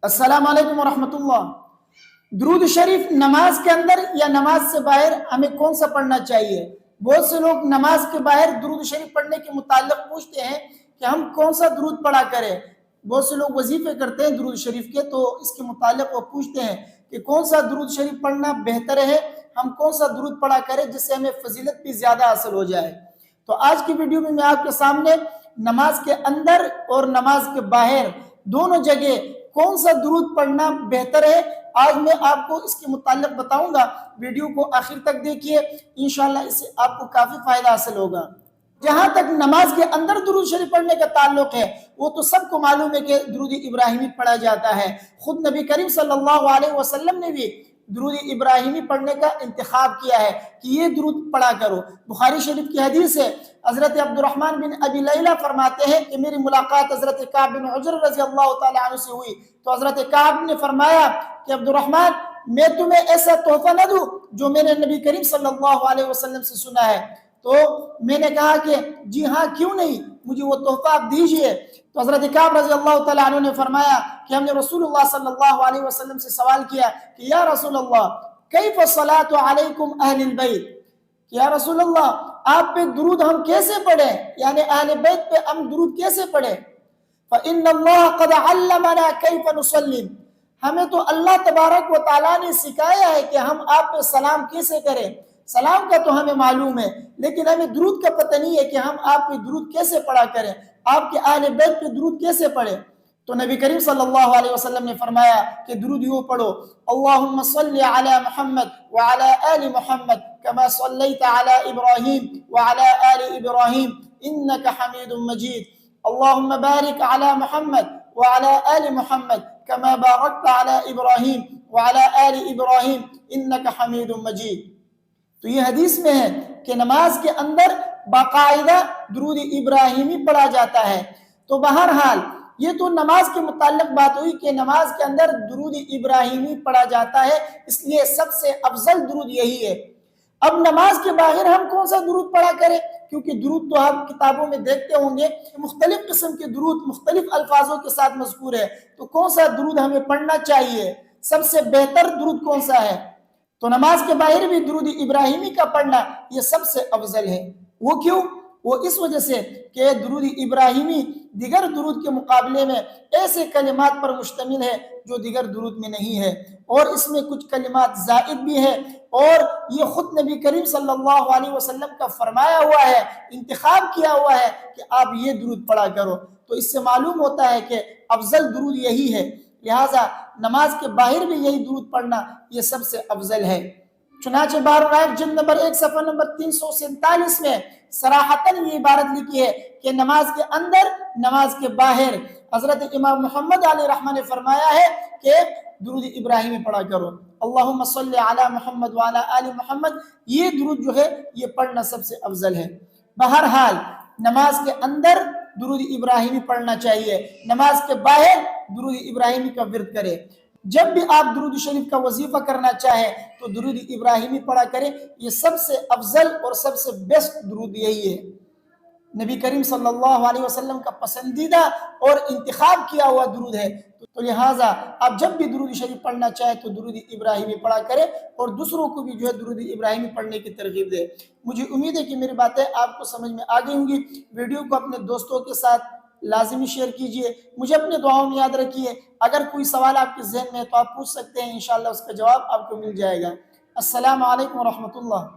السلام علیکم ورحمۃ اللہ۔ درود شریف نماز کے اندر یا نماز سے باہر ہمیں کون سا پڑھنا چاہیے؟ بہت سے لوگ نماز کے باہر درود شریف پڑھنے کے متعلق پوچھتے ہیں کہ ہم کون سا درود پڑھا کریں۔ بہت سے لوگ وظیفے کرتے ہیں درود شریف کے، تو اس کے متعلق وہ پوچھتے ہیں کہ کون سا درود شریف پڑھنا بہتر ہے، ہم کون سا درود پڑھا کریں جس سے ہمیں فضیلت بھی زیادہ حاصل ہو جائے۔ تو آج کی ویڈیو میں آپ کے سامنے نماز کے اندر اور نماز کے باہر دونوں جگہ کون سا درود پڑھنا بہتر ہے، آج میں آپ کو اس کے متعلق بتاؤں گا۔ ویڈیو کو آخر تک دیکھیے، انشاءاللہ اس سے آپ کو کافی فائدہ حاصل ہوگا۔ جہاں تک نماز کے اندر درود شریف پڑھنے کا تعلق ہے، وہ تو سب کو معلوم ہے کہ درود ابراہیمی پڑھا جاتا ہے۔ خود نبی کریم صلی اللہ علیہ وسلم نے بھی درود ابراہیمی پڑھنے کا انتخاب کیا ہے کہ یہ درود پڑھا کرو۔ بخاری شریف کی حدیث ہے، حضرت عبد الرحمن بن ابی لیلہ فرماتے ہیں کہ میری ملاقات حضرت کعب بن عجر رضی اللہ تعالی عنہ سے ہوئی، تو حضرت کعب نے فرمایا کہ عبد الرحمن، میں تمہیں ایسا تحفہ نہ دوں جو میں نے نبی کریم صلی اللہ علیہ وسلم سے سنا ہے؟ تو میں نے کہا کہ جی ہاں، کیوں نہیں، مجھے وہ تحفہ آپ دیجئے۔ تو حضرت کعب رضی اللہ تعالی عنہ نے فرمایا کہ ہم نے رسول اللہ صلی اللہ علیہ وسلم سے سوال کیا کہ یا رسول اللہ، کیف الصلاۃ علیکم اہل البیت، یا رسول اللہ آپ پہ درود ہم کیسے پڑھیں، یعنی اہل بیت پہ ہم درود کیسے پڑھیں؟ فإن اللہ قد علمنا کیف نسلم، ہمیں تو اللہ تبارک و تعالیٰ نے سکھایا ہے کہ ہم آپ پہ سلام کیسے کریں۔ سلام کا تو ہمیں معلوم ہے، لیکن ہمیں درود کا پتہ نہیں ہے کہ ہم آپ پہ درود کیسے پڑھا کریں، آپ کے اہل بیت پہ درود کیسے پڑھیں۔ تو نبی کریم صلی اللہ علیہ وسلم نے فرمایا کہ درود یوں پڑھو، اللہم صلی علی محمد وعلی آل محمد کما صلیت علی ابراہیم وعلی آل ابراہیم انک حمید مجید، اللہم بارک علی محمد وعلی آل محمد کما بارکت علی ابراہیم وعلی آل ابراہیم انک حمید مجید۔ تو یہ حدیث میں ہے کہ نماز کے اندر باقاعدہ درود ابراہیمی پڑھا جاتا ہے۔ تو بہرحال یہ تو نماز کے متعلق بات ہوئی کہ نماز کے اندر درود ابراہیمی پڑھا جاتا ہے، اس لیے سب سے افضل درود یہی ہے۔ اب نماز کے باہر ہم کون سا درود پڑھا کریں؟ کیونکہ درود تو آپ کتابوں میں دیکھتے ہوں گے مختلف قسم کے درود مختلف الفاظوں کے ساتھ مذکور ہے، تو کون سا درود ہمیں پڑھنا چاہیے، سب سے بہتر درود کون سا ہے؟ تو نماز کے باہر بھی درود ابراہیمی کا پڑھنا یہ سب سے افضل ہے۔ وہ کیوں؟ وہ اس وجہ سے کہ درود ابراہیمی دیگر درود کے مقابلے میں ایسے کلمات پر مشتمل ہے جو دیگر درود میں نہیں ہے، اور اس میں کچھ کلمات زائد بھی ہے، اور یہ خود نبی کریم صلی اللہ علیہ وسلم کا فرمایا ہوا ہے، انتخاب کیا ہوا ہے کہ آپ یہ درود پڑھا کرو۔ تو اس سے معلوم ہوتا ہے کہ افضل درود یہی ہے، لہٰذا نماز کے باہر بھی یہی درود پڑھنا یہ سب سے افضل ہے۔ چنانچہ بارقاعد جلد نمبر 1 صفحہ نمبر 347 میں صراحتاً یہ عبارت لکھی ہے کہ نماز کے اندر نماز کے باہر حضرت امام محمد علیہ رحمہ نے فرمایا ہے کہ درود ابراہیمی پڑھا کرو، اللہم صلی علی محمد وعلی آل محمد، یہ درود جو ہے یہ پڑھنا سب سے افضل ہے۔ بہرحال نماز کے اندر درود ابراہیمی پڑھنا چاہیے، نماز کے باہر درود ابراہیمی کا ورد کرے۔ جب بھی آپ درود شریف کا وظیفہ کرنا چاہیں تو درود ابراہیمی پڑھا کریں، یہ سب سے افضل اور سب سے بیسٹ درود یہی ہے۔ نبی کریم صلی اللہ علیہ وسلم کا پسندیدہ اور انتخاب کیا ہوا درود ہے، تو لہٰذا آپ جب بھی درود شریف پڑھنا چاہیں تو درود ابراہیمی پڑھا کریں، اور دوسروں کو بھی جو ہے درود ابراہیمی پڑھنے کی ترغیب دیں۔ مجھے امید ہے کہ میری باتیں آپ کو سمجھ میں آ گئی ہوں گی۔ ویڈیو کو اپنے دوستوں کے ساتھ لازمی شیئر کیجئے، مجھے اپنے دعاؤں میں یاد رکھیے۔ اگر کوئی سوال آپ کے ذہن میں ہے تو آپ پوچھ سکتے ہیں، انشاءاللہ اس کا جواب آپ کو مل جائے گا۔ السلام علیکم ورحمۃ اللہ۔